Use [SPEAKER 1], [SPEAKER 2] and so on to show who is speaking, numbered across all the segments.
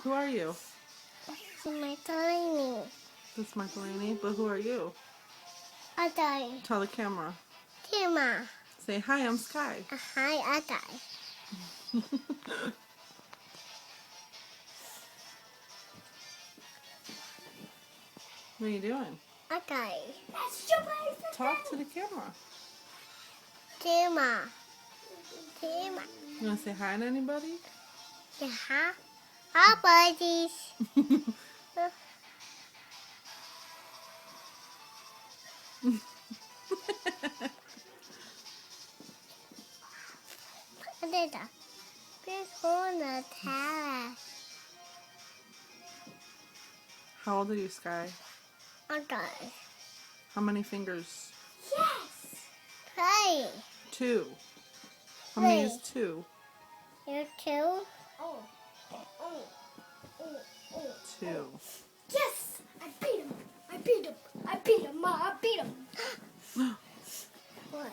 [SPEAKER 1] Who are you?
[SPEAKER 2] My tiny.
[SPEAKER 1] That's Michaelini, but who are you?
[SPEAKER 2] Adai.
[SPEAKER 1] Tell the camera.
[SPEAKER 2] Tima.
[SPEAKER 1] Say, hi, I'm Sky.
[SPEAKER 2] Hi, Adai.
[SPEAKER 1] What are you doing?
[SPEAKER 2] Adai.
[SPEAKER 1] Talk to the camera.
[SPEAKER 2] Tima. Tima.
[SPEAKER 1] You want to say hi to anybody?
[SPEAKER 2] Yeah. Hi, buddies. Adida. Please hold the towel.
[SPEAKER 1] How old are you, Sky?
[SPEAKER 2] Adai.
[SPEAKER 1] How many fingers?
[SPEAKER 2] Yes. Play.
[SPEAKER 1] 2. How many is
[SPEAKER 2] Wait.
[SPEAKER 1] 2?
[SPEAKER 2] You too?
[SPEAKER 1] 2.
[SPEAKER 2] Yes! I beat him! I beat him! I beat him! Ma, I beat him! What?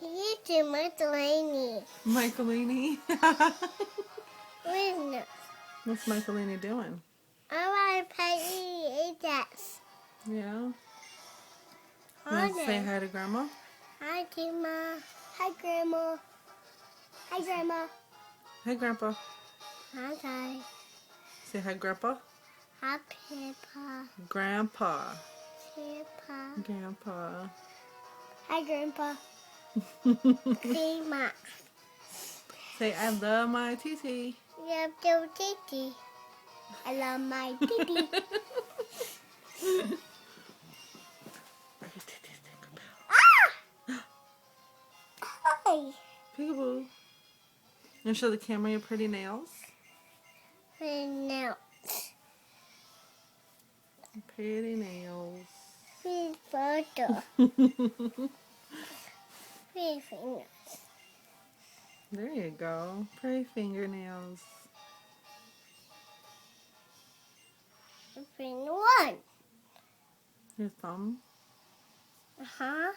[SPEAKER 2] You do my Delaney.
[SPEAKER 1] Michaelini?
[SPEAKER 2] Wait,
[SPEAKER 1] What's Michaelini doing?
[SPEAKER 2] I want to play this.
[SPEAKER 1] Yeah? You
[SPEAKER 2] Hold
[SPEAKER 1] want to say
[SPEAKER 2] it.
[SPEAKER 1] hi to Grandma?
[SPEAKER 2] Hi, Grandma. Hi, Grandma. Hi, Grandma.
[SPEAKER 1] Hi, Grandpa.
[SPEAKER 2] Hi, Dad.
[SPEAKER 1] Say hi, Grandpa.
[SPEAKER 2] Hi, Pippa.
[SPEAKER 1] Grandpa.
[SPEAKER 2] Pippa.
[SPEAKER 1] Grandpa.
[SPEAKER 2] Hi, Grandpa. Grandma.
[SPEAKER 1] Say, I love my TT.
[SPEAKER 2] Love your titty. I love my titty. Ah! Hi.
[SPEAKER 1] Peekaboo. And show the camera your pretty nails.
[SPEAKER 2] Now,
[SPEAKER 1] Pretty nails.
[SPEAKER 2] please photo. Please fingers.
[SPEAKER 1] There you go. Pretty fingernails.
[SPEAKER 2] Finger one.
[SPEAKER 1] Your thumb.
[SPEAKER 2] Uh-huh.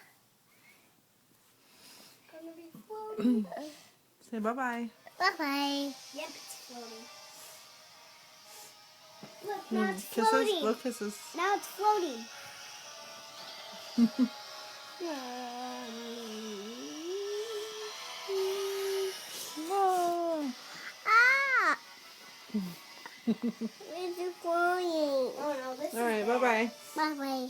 [SPEAKER 2] Gonna be floating.
[SPEAKER 1] Say bye-bye.
[SPEAKER 2] Bye-bye. Yep, it's floating. Look, now it's
[SPEAKER 1] Kisses.
[SPEAKER 2] floating.
[SPEAKER 1] Blow kisses.
[SPEAKER 2] Now it's floating.
[SPEAKER 1] Whoa.
[SPEAKER 2] Ah! It's floating. Oh, no, this
[SPEAKER 1] All right, bye-bye.
[SPEAKER 2] Bye-bye.